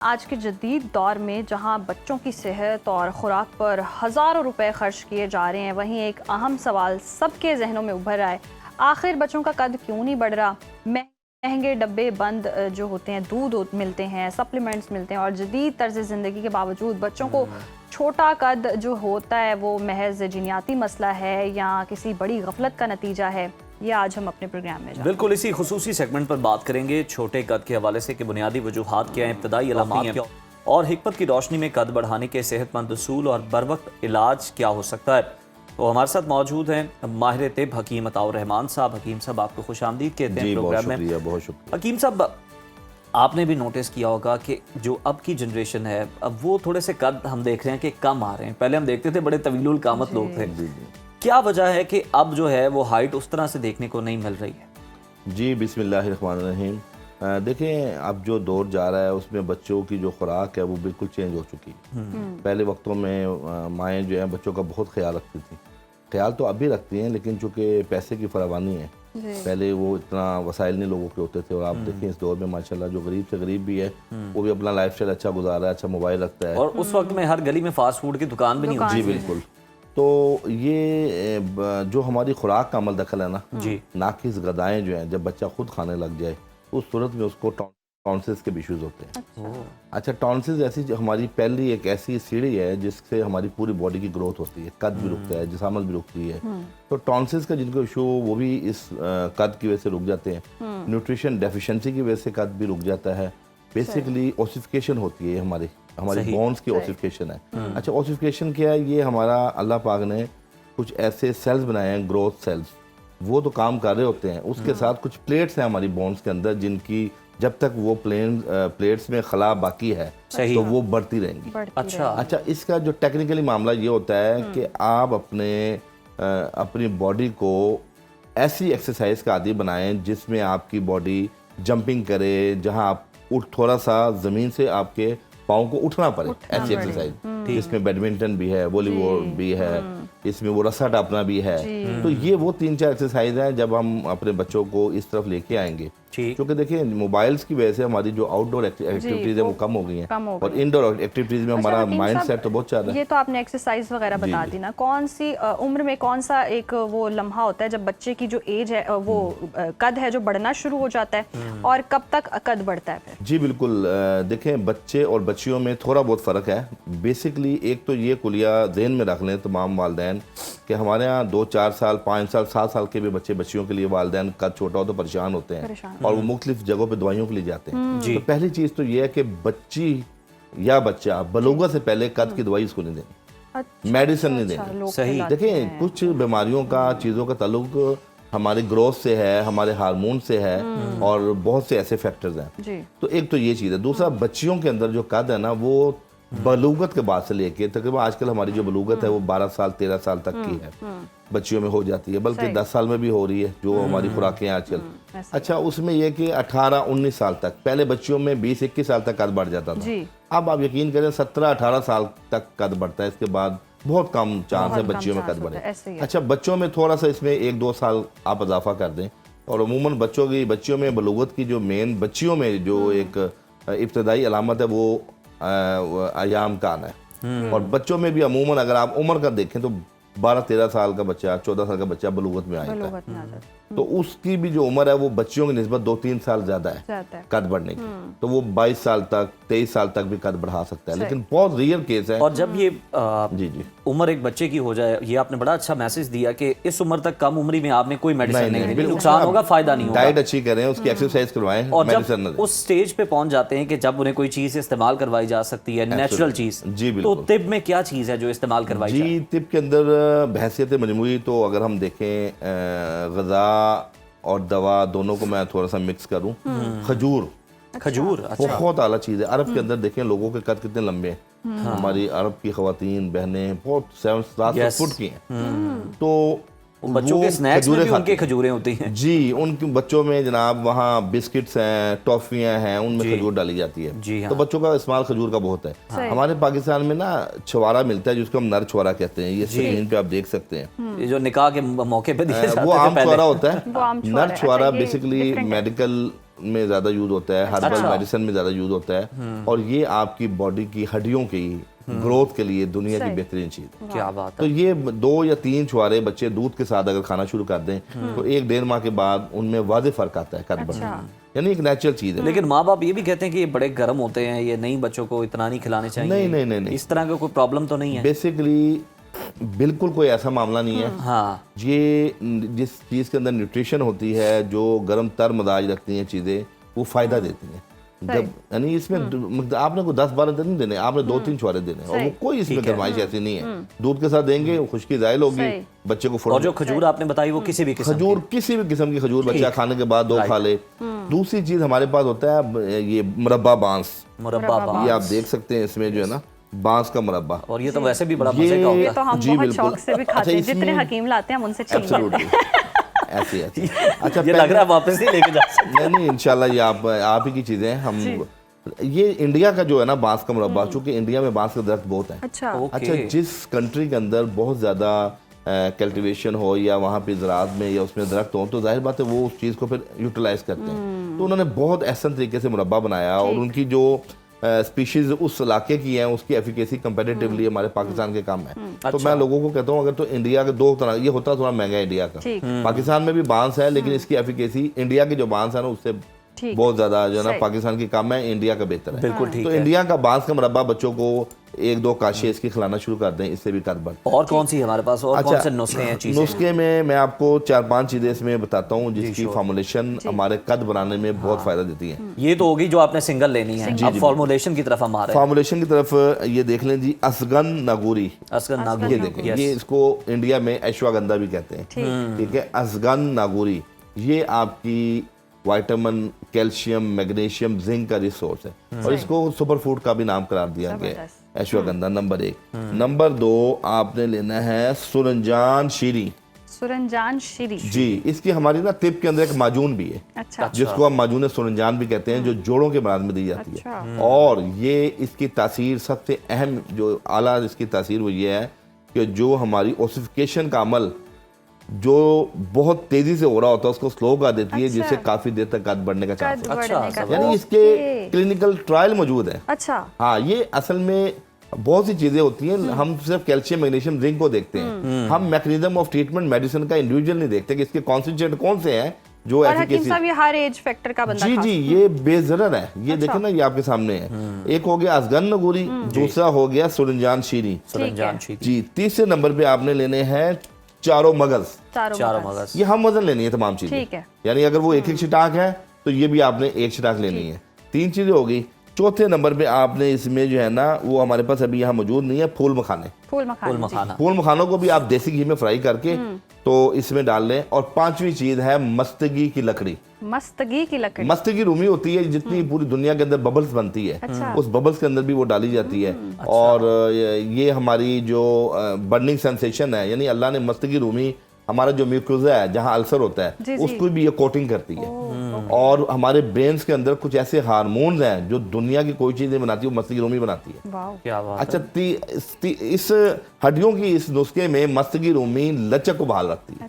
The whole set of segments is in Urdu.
آج کے جدید دور میں جہاں بچوں کی صحت اور خوراک پر ہزاروں روپے خرچ کیے جا رہے ہیں، وہیں ایک اہم سوال سب کے ذہنوں میں ابھر رہا ہے، آخر بچوں کا قد کیوں نہیں بڑھ رہا؟ مہنگے ڈبے بند جو ہوتے ہیں، دودھ ملتے ہیں، سپلیمنٹس ملتے ہیں، اور جدید طرز زندگی کے باوجود بچوں کو چھوٹا قد جو ہوتا ہے وہ محض جینیاتی مسئلہ ہے یا کسی بڑی غفلت کا نتیجہ ہے؟ یہ آج ہم اپنے پروگرام میں بالکل اسی خصوصی سیگمنٹ پر بات کریں گے چھوٹے قد کے حوالے سے کہ بنیادی وجوہات کیا ہیں، ابتدائی علامات کیا اور حکمت کی روشنی میں قد بڑھانے کے صحت مند اصول اور بروقت علاج کیا ہو سکتا ہے۔ تو ہمارے ساتھ موجود ہیں ماہر طب حکیم عطاء الرحمان صاحب۔ حکیم صاحب آپ کو خوش آمدید کہتے ہیں پروگرام میں۔ بہت شکریہ۔ حکیم صاحب، آپ نے بھی نوٹس کیا ہوگا کہ جو اب کی جنریشن ہے، اب وہ تھوڑے سے قد ہم دیکھ رہے ہیں کہ کم آ رہے ہیں۔ پہلے ہم دیکھتے تھے بڑے طویل القامت لوگ تھے۔ کیا وجہ ہے کہ اب جو ہے وہ ہائٹ اس طرح سے دیکھنے کو نہیں مل رہی ہے؟ جی بسم اللہ الرحمن الرحیم۔ دیکھیں اب جو دور جا رہا ہے اس میں بچوں کی جو خوراک ہے وہ بالکل چینج ہو چکی ہے۔ پہلے وقتوں میں مائیں جو ہیں بچوں کا بہت خیال رکھتی تھیں، خیال تو اب بھی رکھتی ہیں، لیکن چونکہ پیسے کی فراوانی ہے پہلے وہ اتنا وسائل نہیں لوگوں کے ہوتے تھے، اور آپ دیکھیں اس دور میں ماشاءاللہ جو غریب سے غریب بھی ہے وہ بھی اپنا لائف سٹائل اچھا گزار رہا ہے، اچھا موبائل رکھتا ہے، اور اس وقت میں ہر گلی میں فاسٹ فوڈ کی دکان بھی نہیں ہوتی۔ جی بالکل۔ تو یہ جو ہماری خوراک کا عمل دخل ہے نا، ناقص غذائیں جو ہیں جب بچہ خود کھانے لگ جائے اس صورت میں اس کو ٹونسلز کے ایشوز ہوتے ہیں۔ اچھا، ٹونسلز ایسی ہماری پہلی ایک ایسی سیڑھی ہے جس سے ہماری پوری باڈی کی گروتھ ہوتی ہے، قد بھی رکتا ہے، جسامت بھی رکتی ہے۔ تو ٹونسلز کا جن کو ایشو وہ بھی اس قد کی وجہ سے رک جاتے ہیں، نیوٹریشن ڈیفیشنسی کی وجہ سے قد بھی رک جاتا ہے۔ بیسیکلی اوسیفیکیشن ہوتی ہے، ہماری بونز کی اوسیفیکیشن ہے۔ اچھا، اوسیفیکیشن کیا ہے؟ یہ ہمارا اللہ پاک نے کچھ ایسے سیلز بنائے ہیں، گروتھ سیلز، وہ تو کام کر رہے ہوتے ہیں، اس کے ساتھ کچھ پلیٹس ہیں ہماری بونز کے اندر جن کی جب تک وہ پلیٹس میں خلا باقی ہے تو وہ بڑھتی رہیں گی۔ اچھا، اس کا جو ٹیکنیکلی معاملہ یہ ہوتا ہے کہ آپ اپنی باڈی کو ایسی ایکسرسائز کا عادی بنائیں جس میں آپ کی باڈی جمپنگ کرے، جہاں آپ تھوڑا سا زمین سے آپ کے پاؤں کو اٹھنا پڑے، ایسی ایکسرسائز جس میں بیڈمنٹن بھی ہے، والی بال بھی ہے، اس میں وہ رسا ٹاپنا بھی ہے۔ تو یہ وہ 3-4 ایکسرسائز ہیں جب ہم اپنے بچوں کو اس طرف لے کے آئیں گے، کیونکہ دیکھیں موبائلز کی وجہ سے ہماری جو آؤٹ ڈور ایکٹیویٹیز ہیں وہ کم ہو گئی ہیں، اور انڈور ایکٹیویٹیز میں ہمارا مائنڈ سیٹ تو بہت زیادہ ہے۔ یہ تو آپ نے ایکسرسائز وغیرہ بتا دی نا، کون سی عمر میں کون سا ایک وہ لمحہ ہوتا ہے جب بچے کی جو ایج ہے وہ قد ہے جو بڑھنا شروع ہو جاتا ہے، اور کب تک قد بڑھتا ہے پھر؟ جی بالکل، دیکھیں بچے اور بچیوں میں تھوڑا بہت فرق ہے۔ بیسکلی ایک تو یہ کلیہ ذہن میں رکھ لیں تمام والدین کہ ہمارے ہاں 2-4 سال 5 سال 7 سال کے بھی بچیوں کے لیے والدین قد چھوٹا ہو تو پریشان ہوتے ہیں، اور وہ مختلف جگہوں پہ دوائیوں کے لیے جاتے ہیں۔ تو پہلی چیز تو یہ ہے کہ بچی یا بچہ بلوغت سے پہلے قد کی دوائی اس کو نہیں دینی، میڈیسن نہیں دینی۔ صحیح، دیکھیں کچھ بیماریوں کا چیزوں کا تعلق ہماری گروتھ سے ہے، ہمارے ہارمون سے ہے، اور بہت سے ایسے فیکٹرز ہیں۔ تو ایک تو یہ چیز ہے۔ دوسرا، بچیوں کے اندر جو قد ہے نا وہ بلوغت کے بعد سے لے کے تقریباً آج کل ہماری جو بلوغت ہے وہ 12 سال 13 سال تک کی ہے، بچیوں میں ہو جاتی ہے، بلکہ 10 سال میں بھی ہو رہی ہے جو ہماری خوراکیں آج کل۔ اچھا، اس میں یہ کہ 18-19 سال تک، پہلے بچیوں میں 20-21 سال تک قد بڑھ جاتا تھا، اب آپ یقین کریں 17-18 سال تک قد بڑھتا ہے، اس کے بعد بہت کم چانس ہے بچیوں میں قد بڑھے۔ اچھا، بچوں میں تھوڑا سا اس میں 1-2 سال آپ اضافہ کر دیں، اور عموماً بچیوں میں بلوغت کی جو مین بچیوں میں جو ایک ابتدائی علامت ہے وہ ایام کا آنا ہے، اور بچوں میں بھی عموماً اگر آپ عمر کا دیکھیں تو 12-13 سال کا بچہ 14 سال کا بچہ بلوغت میں آئے گا، تو اس کی بھی جو عمر ہے وہ بچیوں کی نسبت 2-3 سال زیادہ ہے قد بڑھنے کی، تو وہ 22 سال تک 23 سال تک بھی قد بڑھا سکتا ہے، لیکن بہت ریئر کیس ہے۔ اور جب یہ عمر ایک بچے کی ہو جائے، یہ آپ نے بڑا اچھا میسج دیا کہ اس عمر تک کم عمری میں آپ نے کوئی میڈیسن نہیں دینی، نقصان ہوگا فائدہ نہیں ہوگا، ڈائٹ اچھی کریں، اس کی ایکسرسائز کروائیں، اور میڈیسن نہ جب دیں۔ اس سٹیج پہ پہنچ جاتے ہیں کہ جب انہیں کوئی چیز استعمال کروائی جا سکتی ہے، نیچرل چیز، تو طب میں کیا چیز ہے جو استعمال کروائی جائے؟ جی، طب کے اندر بحیثیت مجموعی تو اگر ہم دیکھیں غذا اور دوا دونوں کو میں تھوڑا سا مکس کروں، کھجور بہت اعلیٰ چیز ہے۔ عرب کے اندر دیکھیں لوگوں کے قد کتنے لمبے ہیں، ہماری عرب کی خواتین بہنیں بہت 7-7 فٹ کی ہیں، تو بچوں کے سنیکس میں بھی ان کے کھجوریں ہوتی ہیں۔ جی، ان کے بچوں میں جناب وہاں بسکٹس ہیں، ٹافیاں ہیں، ان میں کھجور ڈالی جاتی ہے، تو بچوں کا استعمال کھجور کا بہت ہے۔ ہمارے پاکستان میں نا چھوارا ملتا ہے جس کو ہم نر چھوارا کہتے ہیں، یہ اسکرین پہ آپ دیکھ سکتے ہیں، یہ جو نکاح کے موقع پہ دیا جاتا ہے، وہ عام چھوارا ہوتا ہے۔ نر چھوارا بیسیکلی میڈیکل میں زیادہ یوز ہوتا ہے, ہربل میڈیسن میں زیادہ یوز ہوتا ہے, اور یہ آپ کی باڈی کی ہڈیوں کی گروتھ کے لیے دنیا کی بہترین چیز ہے. کیا بات تو یہ 2 یا 3 چھوارے بچے دودھ کے ساتھ اگر کھانا شروع کر دیں تو 1-1.5 ماہ کے بعد ان میں واضح فرق آتا ہے قد بڑھنے میں, یعنی ایک نیچرل چیز ہے. لیکن ماں باپ یہ بھی کہتے ہیں کہ یہ بڑے گرم ہوتے ہیں, یہ نہیں بچوں کو اتنا نہیں کھلانے چاہیے. نہیں, اس طرح کا کوئی پرابلم تو نہیں ہے بیسیکلی بالکل کوئی ایسا معاملہ نہیں ہے. ہاں, یہ جس چیز کے اندر نیوٹریشن ہوتی ہے, جو گرم تر مزاج رکھتی ہیں چیزیں, وہ فائدہ دیتی ہیں. جب یعنی اس میں آپ نے کوئی 10-12 دن نہیں دینے, آپ نے 2-3 چھوارے دینے, اور وہ کوئی اس میں گرمائش ایسی نہیں ہے. دودھ کے ساتھ دیں گے, خشکی زائل ہوگی, بچے کو اور جو کھجور آپ نے بتائی وہ کسی بھی قسم کھجور, کسی بھی قسم کی کھجور بچہ کھانے کے بعد 2 کھا لے. دوسری چیز ہمارے پاس ہوتا ہے یہ مربع بانس, یہ آپ دیکھ سکتے ہیں اس میں جو ہے نا بانس کا مربع, اور یہ تو ویسے بھی بڑا مزے کا ہوتا ہے. تو ہم بہت شوق سے بھی کھاتے ہیں, جتنے حکیم لاتے ہیں ہم ان سے چھین لیتے ہیں. ایسی اچھا, یہ لگ رہا ہے واپس نہیں لے کے جا سکتے. نہیں انشاءاللہ یہ آپ ہی کی چیزیں ہم. یہ انڈیا کا جو ہے نا بانس کا مربع, چونکہ انڈیا میں بانس کا درخت بہت ہے. اچھا, جس کنٹری کے اندر بہت زیادہ کلٹیویشن ہو یا وہاں پہ زراعت میں یا اس میں درخت ہوں, تو ظاہر بات ہے وہ اس چیز کو پھر یوٹیلائز کرتے ہیں. تو انہوں نے بہت احسن طریقے سے مربع بنایا, اور ان کی جو اسپیشیز اس علاقے کی ہیں اس کی ایفیکیسی کمپیریٹیولی ہمارے پاکستان کے کم ہے. تو میں لوگوں کو کہتا ہوں اگر تو انڈیا کے 2 طرح, یہ ہوتا تھوڑا مہنگا انڈیا کا, پاکستان میں بھی بانس ہے لیکن اس کی ایفیکیسی انڈیا کی جو بانس ہے نا اس سے بہت زیادہ جو ہے نا پاکستان کی کم ہے, انڈیا کا بہتر ہے. بالکل ٹھیک تو انڈیا کا بانس کا مربع بچوں کو 1-2 کاشے اس کی کھلانا شروع کر دیں, اس سے بھی قد بڑھ. اور کون سی ہمارے پاس, اور کون سے نسخے ہیں چیزیں؟ نسخے میں آپ کو 4-5 چیزیں اس میں بتاتا ہوں جس کی فارمولیشن ہمارے قد بنانے میں بہت فائدہ دیتی ہیں. یہ تو ہوگی جو آپ نے سنگل لینی ہے. اب فارمولیشن کی طرف ہم آ رہے ہیں. فارمولیشن کی طرف یہ دیکھ لیں جی, اسگن ناگوری. یہ دیکھیں, یہ اس کو انڈیا میں ایشواگندھا بھی کہتے ہیں, ٹھیک ہے. اسگن ناگوری یہ آپ کی وائٹامن, کیلشیم, میگنیشیم, زنک کا ریسورس ہے, اور اس کو سپر فوڈ کا بھی نام قرار دیا گیا. ایشواگندھا نمبر 1. نمبر 2 آپ نے لینا ہے سرنجان شیری. سرنجان شیری, جی, اس کی ہماری نا طب کے اندر ایک معجون بھی ہے جس کو ہم معجون سرنجان بھی کہتے ہیں, جو جوڑوں کے مرض میں دی جاتی ہے. اور یہ اس کی تاثیر سب سے اہم جو اعلیٰ اس کی تاثیر وہ یہ ہے کہ جو ہماری اوسیفیکیشن کا عمل جو بہت تیزی سے ہو رہا ہوتا ہے اس کو سلو کر دیتی ہے, جس سے کافی دیر تک قد بڑھنے کا چانس ہے. یعنی اس کے کلینکل ٹرائل موجود ہیں. اچھا, ہاں, یہ اصل میں بہت سی چیزیں ہوتی ہیں, ہم صرف کیلشیم, میگنیشیم, زنک کو دیکھتے ہیں, ہم میکنزم آف ٹریٹمنٹ میڈیسن کا انڈیویجول نہیں دیکھتے کہ اس کے کانسنٹریٹ کون سے ہیں جو ایفیکیسی. یہ ہر ایج فیکٹر کا بندہ. جی, یہ بے ضرر ہے. یہ دیکھیں نا, یہ آپ کے سامنے ہے. ایک ہو گیا اسگن ناگوری, دوسرا ہو گیا سرنجان شیری. جی, تیسرے نمبر پہ آپ نے لینے ہیں چاروں مغز. یہ ہم وزن لینی ہے تمام چیزیں, یعنی اگر وہ 1-1 چھٹاک ہے تو یہ بھی آپ نے 1 چھٹاک لینی ہے. 3 چیزیں ہوگی. چوتھے نمبر پہ آپ نے اس میں جو ہے نا, وہ ہمارے پاس ابھی یہاں موجود نہیں ہے, پھول مکھانے. پھول مکھانوں کو بھی آپ دیسی گھی میں فرائی کر کے تو اس میں ڈال لیں. اور 5ویں چیز ہے مستگی کی لکڑی. مستگی رومی ہوتی ہے, جتنی پوری دنیا کے اندر ببلز بنتی ہے اس ببلز کے اندر بھی وہ ڈالی جاتی ہے. اور یہ ہماری جو برننگ سینسیشن ہے, یعنی اللہ نے مستگی رومی ہمارا جو میوکوزا ہے جہاں السر ہوتا ہے اس کو بھی یہ کوٹنگ کرتی ہے. اور ہمارے برینز کے اندر کچھ ایسے ہارمونز ہیں جو دنیا کی کوئی چیز نہیں بناتی, وہ مستگی رومی بناتی ہے. اچھا, اس ہڈیوں کی اس نسخے میں مستگی رومی لچک کو بحال رکھتی ہے.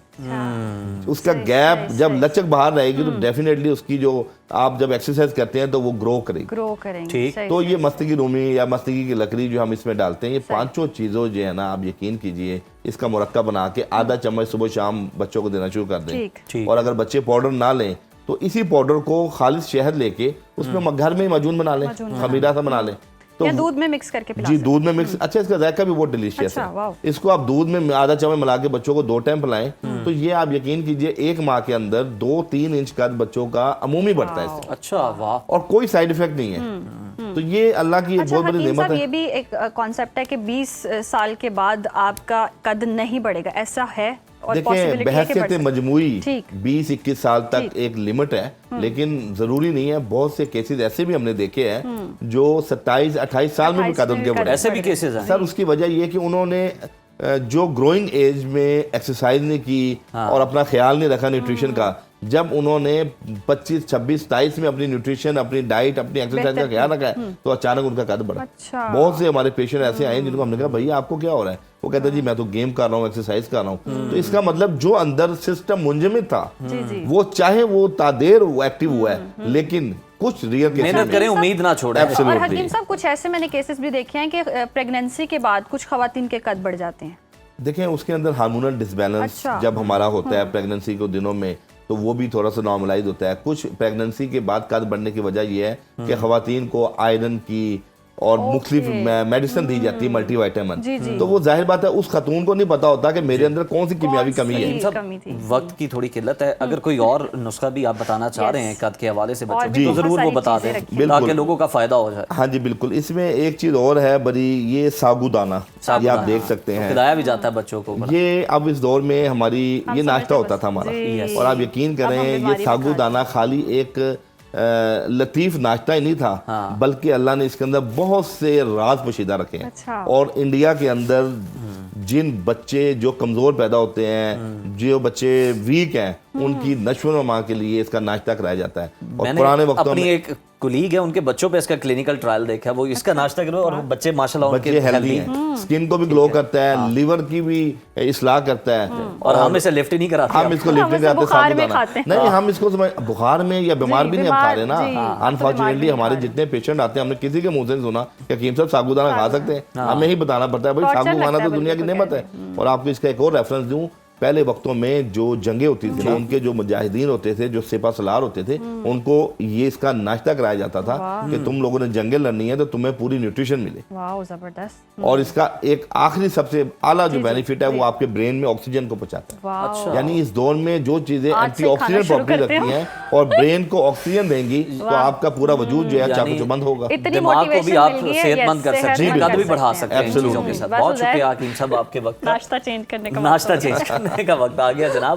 اس کا گیپ جب لچک باہر رہے گی تو ڈیفینیٹلی اس کی جو آپ جب ایکسرسائز کرتے ہیں تو وہ گرو کرے گی. تو یہ مستگی رومی یا مستگی کی لکڑی جو ہم اس میں ڈالتے ہیں, یہ 5 چیزوں جو ہے نا, آپ یقین کیجئے اس کا مرکب بنا کے آدھا چمچ صبح شام بچوں کو دینا شروع کر دیں. اور اگر بچے پاؤڈر نہ لیں تو اسی پاؤڈر کو خالص شہد لے کے اس میں گھر میں ہی معجون بنا لیں, خمیرہ سا بنا لیں, یا دودھ میں مکس کر کے پلا. جی, دودھ میں مکس. اچھا, اس کا ذائقہ بھی بہت ڈیلیشیس ہے. اس کو آپ دودھ میں آدھا چمچ ملا کے بچوں کو 2 ٹائم پلائیں تو یہ آپ یقین کیجئے 1 ماہ کے اندر 2-3 انچ قد بچوں کا عمومی بڑھتا ہے اس سے. اچھا, واہ. اور کوئی سائیڈ ایفیکٹ نہیں ہے. تو یہ اللہ کی ایک بہت بڑی نعمت ہے. یہ بھی ایک کانسیپٹ ہے کہ 20 سال کے بعد آپ کا قد نہیں بڑھے گا, ایسا ہے؟ دیکھیں, بحیثیت مجموعی 20-21 سال تک ایک لمٹ ہے, لیکن ضروری نہیں ہے. بہت سے کیسز ایسے بھی ہم نے دیکھے ہیں جو 27-28 سال میں بھی قد ان کے بڑھے. ایسے بھی کیسز ہیں. سر, اس کی وجہ یہ کہ انہوں نے جو گروئنگ ایج میں ایکسرسائز نہیں کی اور اپنا خیال نہیں رکھا نیوٹریشن کا, جب انہوں نے 25 26 27 میں اپنی نیوٹریشن اپنی ڈائٹ اپنی ایکسرسائز کا خیال رکھا ہے تو اچانک ان کا قد بڑھا. اچھا. بہت سے ہمارے پیشنٹ ایسے آئے ہیں جن کو ہم نے کہا بھائی آپ کو کیا ہو رہا ہے, وہ کہتے ہیں جی میں تو گیم کر رہا ہوں ایکسرسائز کر رہا ہوں. تو اس کا مطلب جو اندر سسٹم منجمد تھا وہ چاہے وہ تادیر ایکٹیو ہوا ہے لیکن کچھ ریئر کے محنت کریں امید نہ چھوڑیں. اور حکیم صاحب کچھ ایسے میں نے کیسز بھی دیکھے ہیں کہ پریگننسی کے بعد کچھ خواتین کے قد بڑھ جاتے ہیں. دیکھیں اس کے اندر ہارمونل ڈسبیلنس جب ہمارا ہوتا ہے پریگننسی کے دنوں میں تو وہ بھی تھوڑا سا نارملائز ہوتا ہے. کچھ پریگننسی کے بعد قد بڑھنے کی وجہ یہ ہے کہ خواتین کو آئرن کی اور مختلف میڈیسن دی جاتی ہے ملٹی وائٹامن, تو وہ ظاہر بات ہے اس خاتون کو نہیں پتا ہوتا کہ میرے اندر کون سی کیمیاوی کمی ہے. وقت کی تھوڑی قلت ہے, اگر کوئی اور نسخہ بھی آپ بتانا چاہ رہے ہیں قد کے حوالے سے بچوں کو تو ضرور وہ بتا دیں تاکہ لوگوں کا فائدہ ہو جائے. ہاں جی بالکل. اس میں ایک چیز اور ہے بڑی, یہ ساگو دانہ یہ آپ دیکھ سکتے ہیں, کھلایا بھی جاتا ہے بچوں کو. یہ اب اس دور میں ہماری یہ ناشتہ ہوتا تھا ہمارا, اور آپ یقین کریں یہ ساگو دانہ خالی ایک لطیف ناشتہ ہی نہیں تھا بلکہ اللہ نے اس کے اندر بہت سے راز پوشیدہ رکھے ہیں. اور انڈیا کے اندر جن بچے جو کمزور پیدا ہوتے ہیں, جو بچے ویک ہیں, ان کی نشو و نما کے لیے اس کا ناشتہ کرایا جاتا ہے. اور پرانے وقتوں میں ایک کولیگ ہے ان کے بچوں پہ اس کا کلینیکل ٹرائل دیکھا, وہ اس کا ناشتہ کرو اور بچے ماشاءاللہ ان کے ہیلدی ہیں, اسکن کو بھی گلو کرتا ہے, لیور کی بھی اصلاح کرتا ہے. اور ہم اسے لفٹ ہی نہیں کراتے, ہم اس کو لفٹ نہیں کراتے سابودانہ نہیں, ہم اس کو بخار میں یا بیمار بھی نہیں ہم کھا رہے نا. انفارچونیٹلی ہمارے جتنے پیشنٹ آتے ہیں ہم نے کسی کے منہ سے نہیں سنا کہ حکیم صاحب سابودانہ کھا سکتے ہیں, ہمیں ہی بتانا پڑتا ہے بھائی سابو کھانا تو دنیا کی نعمت ہے. اور آپ کو اس کا ایک اور ریفرنس دوں, پہلے وقتوں میں جو جنگیں ہوتی تھیں ان کے جو مجاہدین ہوتے تھے, جو سپہ سالار ہوتے تھے, ان کو یہ اس کا ناشتہ کرایا جاتا تھا کہ تم لوگوں نے جنگیں لڑنی ہے تو تمہیں پوری نیوٹریشن ملے. واو زبردست. اور اس کا ایک آخری سب سے اعلیٰ جو بینیفٹ ہے وہ آپ کے برین میں آکسیجن کو پہنچاتا ہے. یعنی اس دور میں جو چیزیں اینٹی آکسیڈنٹ پراپرٹی رکھتی ہیں اور برین کو آکسیجن دیں گی تو آپ کا پورا وجود جو ہے چاق و چوبند ہوگا, دماغ کو بھی آپ صحت مند کر سکتے ہیں, قد بھی بڑھا سکتے ہیں ان چیزوں کے ساتھ. بہت شکریہ حکیم صاحب آپ کے وقت کا. ناشتہ چینج کرنے کا وقت آ گیا جناب.